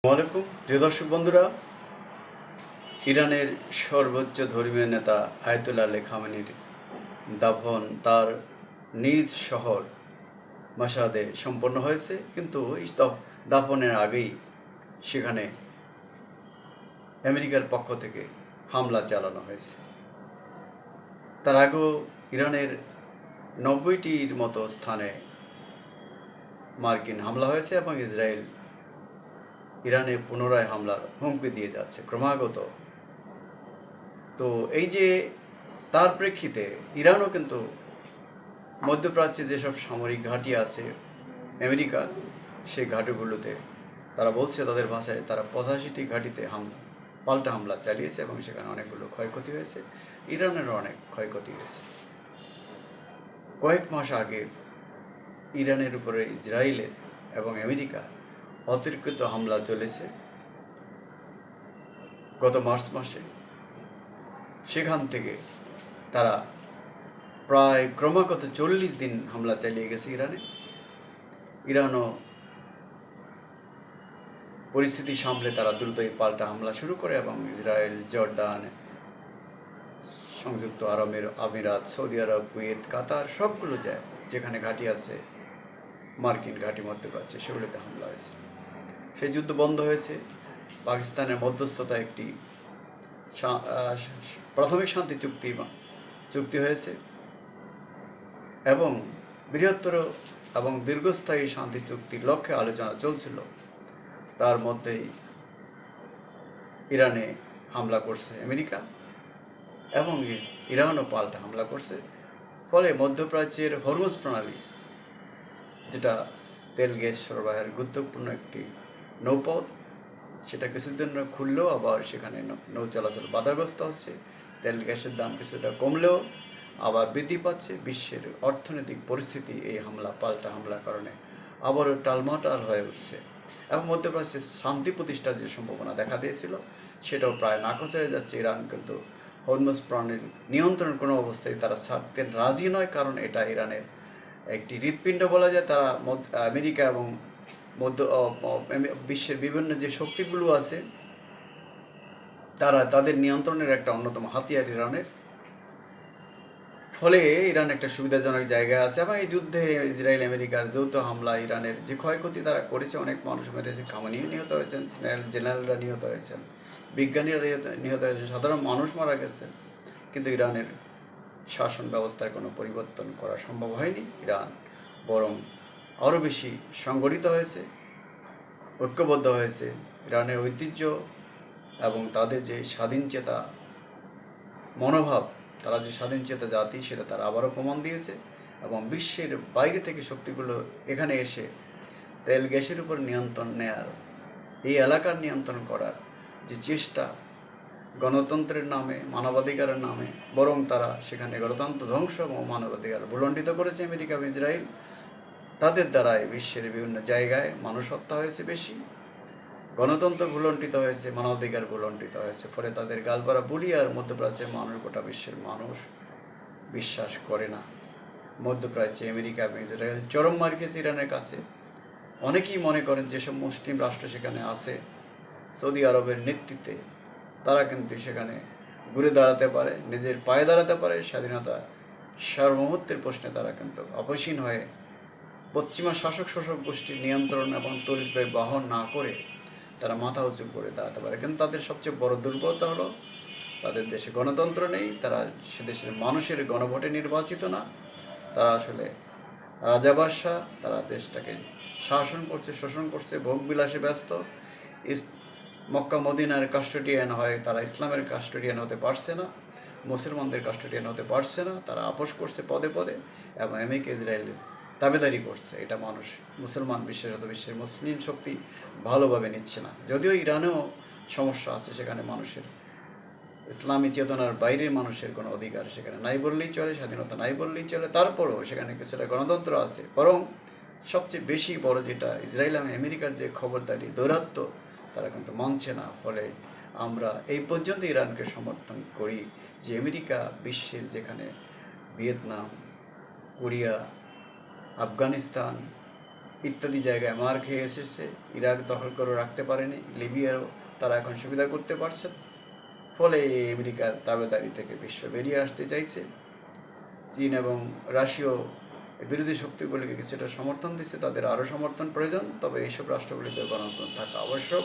আসসালামাইকুম প্রিয় দর্শক বন্ধুরা, ইরানের সর্বোচ্চ ধর্মীয় নেতা আয়াতুল্লাহ আলী খামেনির দাফন তার নিজ শহর মাশহাদে সম্পন্ন হয়েছে। কিন্তু এই দাফনের আগেই সেখানে আমেরিকার পক্ষ থেকে হামলা চালানো হয়েছে। তার আগেও ইরানের 90টির মতো স্থানে মার্কিন হামলা হয়েছে এবং ইসরায়েল ইরানে পুনরায় হামলার হুমকি দিয়ে যাচ্ছে ক্রমাগত। তো এই যে তার প্রেক্ষিতে ইরানও কিন্তু মধ্যপ্রাচ্যে যেসব সামরিক ঘাঁটি আছে আমেরিকা, সেই ঘাঁটিগুলোতে তারা বলছে তাদের ভাষায় তারা 85টি ঘাঁটিতে পাল্টা হামলা চালিয়েছে এবং সেখানে অনেকগুলো ক্ষয়ক্ষতি হয়েছে। ইরানেরও অনেক ক্ষয়ক্ষতি হয়েছে। কয়েক মাস আগে ইরানের উপরে ইসরায়েলের এবং আমেরিকার অতিরিক্ত হামলা চলেছে গত মার্চ মাসে। সেখান থেকে তারা প্রায় ক্রমাগত 40 দিন হামলা চালিয়ে গেছে ইরানও পরিস্থিতি সামলে তারা দ্রুতই পাল্টা হামলা শুরু করে এবং ইসরায়েল, জর্দান, সংযুক্ত আরব আমিরাত, সৌদি আরব, কুয়েত, কাতার সবগুলো যায় যেখানে ঘাঁটি আছে মার্কিন ঘাঁটি মধ্যপ্রাচ্যে, সেগুলোতে হামলা হয়েছে। সেই যুদ্ধ বন্ধ হয়েছে। পাকিস্তানের মধ্যস্থতা একটি প্রাথমিক শান্তি চুক্তি হয়েছে এবং বৃহত্তর এবং দীর্ঘস্থায়ী শান্তি চুক্তির লক্ষ্যে আলোচনা চলছিল। তার মধ্যেই ইরানে হামলা করছে আমেরিকা এবং ইরানও পাল্টা হামলা করছে। ফলে মধ্যপ্রাচ্যের হরমুজ প্রণালী, যেটা তেল গ্যাস সরবরাহের গুরুত্বপূর্ণ একটি নৌপথ, সেটা কিছুদিন খুললেও আবার সেখানে নৌ চলাচল বাধাগ্রস্ত হচ্ছে। তেল গ্যাসের দাম কিছুটা কমলেও আবার বৃদ্ধি পাচ্ছে। বিশ্বের অর্থনৈতিক পরিস্থিতি এই পাল্টা হামলার কারণে আবারও টালমাটাল হয়ে উঠছে এবং মধ্যপ্রাচ্যে শান্তি প্রতিষ্ঠার যে সম্ভাবনা দেখা দিয়েছিল সেটাও প্রায় নাকচ হয়ে যাচ্ছে। ইরান কিন্তু হরমুজ প্রণালীর নিয়ন্ত্রণ কোনো অবস্থায় তারা ছাড়তে রাজি নয়, কারণ এটা ইরানের একটি হৃৎপিণ্ড বলা যায়। তারা আমেরিকা এবং বিশ্বের বিভিন্ন যে শক্তিগুলো আছে তাদের নিয়ন্ত্রণের একটা অন্যতম হাতিয়ার ইরানের। ফলে ইরান একটা সুবিধাজনক জায়গায় আছে এবং এই যুদ্ধে ইসরায়েল আমেরিকার যৌথ হামলা ইরানের যে ক্ষয়ক্ষতি তারা করেছে, অনেক মানুষ মেরেছে, খামেনিও নিহত হয়েছেন, জেনারেলরা নিহত হয়েছেন, বিজ্ঞানীরা নিহত হয়েছেন, সাধারণ মানুষ মারা গেছেন। কিন্তু ইরানের শাসন ব্যবস্থার কোনো পরিবর্তন করা সম্ভব হয়নি। ইরান বরং আরও বেশি সংগঠিত হয়েছে, ঐক্যবদ্ধ হয়েছে। ইরানের ঐতিহ্য এবং তাদের যে স্বাধীনচেতা মনোভাব, তারা যে স্বাধীনচেতা জাতি, সেটা তারা আবারও প্রমাণ দিয়েছে এবং বিশ্বের বাইরে থেকে শক্তিগুলো এখানে এসে তেল গ্যাসের উপর নিয়ন্ত্রণ নেয়ার, এই এলাকার নিয়ন্ত্রণ করার যে চেষ্টা, গণতন্ত্রের নামে, মানবাধিকারের নামে, বরং তারা সেখানে গণতন্ত্র ধ্বংস এবং মানবাধিকার ভুলণ্ডিত করেছে আমেরিকা এবং ইসরায়েল। তাদের দ্বারাই বিশ্বের বিভিন্ন জায়গায় মানুষ হত্যা হয়েছে বেশি, গণতন্ত্র ভুলণ্ঠিত হয়েছে, মানবাধিকার ভুলণ্ঠিত হয়েছে। ফলে তাদের গালপাড়া বুলি আর মধ্যপ্রাচ্যের মানুষ, গোটা বিশ্বের মানুষ বিশ্বাস করে না। মধ্যপ্রাচ্যে আমেরিকা এবং ইসরায়েল চরম মার খেয়েছে ইরানের কাছে। অনেকেই মনে করেন যেসব মুসলিম রাষ্ট্র সেখানে আছে, সৌদি আরবের নেতৃত্বে, তারা কিন্তু সেখানে ঘুরে দাঁড়াতে পারে, নিজের পায়ে দাঁড়াতে পারে, স্বাধীনতা সার্বভৌমত্বের প্রশ্নে তারা কিন্তু অপসীন হয়ে পশ্চিমা শাসক শোষক গোষ্ঠীর নিয়ন্ত্রণ এবং তরিতবাহী বহন না করে তারা মাথা উঁচু করে দাঁড়াতে পারে। কিন্তু তাদের সবচেয়ে বড় দুর্বলতা হলো তাদের দেশে গণতন্ত্র নেই, তারা সে দেশের মানুষের গণভোটে নির্বাচিত না, তারা আসলে রাজা বাদশাহ, তারা দেশটাকে শাসন করছে, শোষণ করছে, ভোগবিলাসে ব্যস্ত। মক্কা মদিনার কাস্টোডিয়ান হয়, তারা ইসলামের কাস্টোডিয়ান হতে পারছে না, মুসলমানদের কাস্টোডিয়ান হতে পারছে না। তারা আপোষ করছে পদে পদে এবং আমেরিকা ইসরায়েল দাবিদারি করছে। এটা মানুষ, মুসলমান, বিশেষত বিশ্বের মুসলিম শক্তি ভালোভাবে নিচ্ছে না। যদিও ইরানেও সমস্যা আছে, সেখানে মানুষের ইসলামী চেতনার বাইরের মানুষের কোনো অধিকার সেখানে নাই বললেই চলে, স্বাধীনতা নাই বললেই চলে। তারপরেও সেখানে কিছুটা গণতন্ত্র আছে। বরং সবচেয়ে বেশি বড় যেটা, ইসরায়েল এবং আমেরিকার যে খবরদারি, দৌরাত্ম্য, তারা কিন্তু মানছে না। ফলে আমরা এই পর্যন্ত ইরানকে সমর্থন করি যে আমেরিকা বিশ্বের যেখানে ভিয়েতনাম, কোরিয়া, আফগানিস্তান, ইত্যাদি জায়গায় মার খেয়ে এসেছে, ইরাক দখল করে রাখতে পারেনি, লিবিয়ারও তারা এখন সুবিধা করতে পারছে। ফলে এই আমেরিকার তাবেদারি থেকে বিশ্ব বেরিয়ে আসতে চাইছে। চীন এবং রাশিয়াও বিরোধী শক্তিগুলিকে কিছুটা সমর্থন দিচ্ছে, তাদের আরও সমর্থন প্রয়োজন। তবে এইসব রাষ্ট্রগুলিতে গণতন্ত্র থাকা আবশ্যক,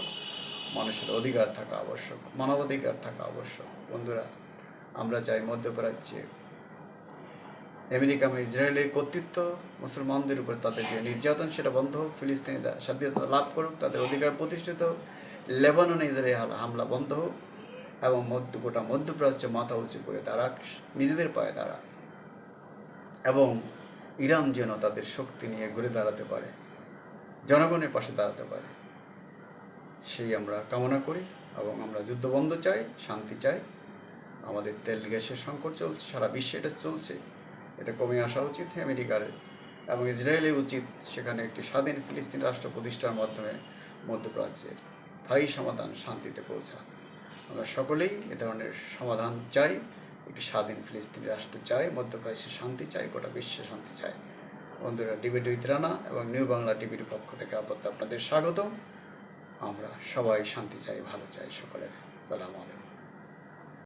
মানুষের অধিকার থাকা আবশ্যক, মানবাধিকার থাকা আবশ্যক। বন্ধুরা, আমরা চাই মধ্যপ্রাচ্যে আমেরিকা এবং ইসরায়েলের কর্তৃত্ব, মুসলমানদের উপর তাদের যে নির্যাতন সেটা বন্ধ হোক, ফিলিস্তিনিরা স্বাধীনতা লাভ করুক, তাদের অধিকার প্রতিষ্ঠিত হোক, লেবাননে ইসরায়েল হামলা বন্ধ হোক এবং গোটা মধ্যপ্রাচ্য মাথা উঁচু করে দাঁড়াক, নিজেদের পায়ে দাঁড়াক, এবং ইরান যেন তাদের শক্তি নিয়ে ঘুরে দাঁড়াতে পারে, জনগণের পাশে দাঁড়াতে পারে, সেই আমরা কামনা করি। এবং আমরা যুদ্ধ বন্ধ চাই, শান্তি চাই। আমাদের তেল গ্যাসের সংকট চলছে, সারা বিশ্বে এটা চলছে, এটা কমে আসা উচিত। আমেরিকার এবং ইসরায়েলের উচিত সেখানে একটি স্বাধীন ফিলিস্তিন রাষ্ট্র প্রতিষ্ঠার মাধ্যমে মধ্যপ্রাচ্যের স্থায়ী সমাধান, শান্তিতে পৌঁছা। আমরা সকলেই এ ধরনের সমাধান চাই, একটি স্বাধীন ফিলিস্তিনি রাষ্ট্র চাই, মধ্যপ্রাচ্যে শান্তি চাই, গোটা বিশ্বে শান্তি চাই। বন্ধুরা, ডিবেট উইথ রানা এবং নিউ বাংলা টিভির পক্ষ থেকে আপনাদের স্বাগত। আমরা সবাই শান্তি চাই, ভালো চাই সকলের। সালাম আলাইকুম।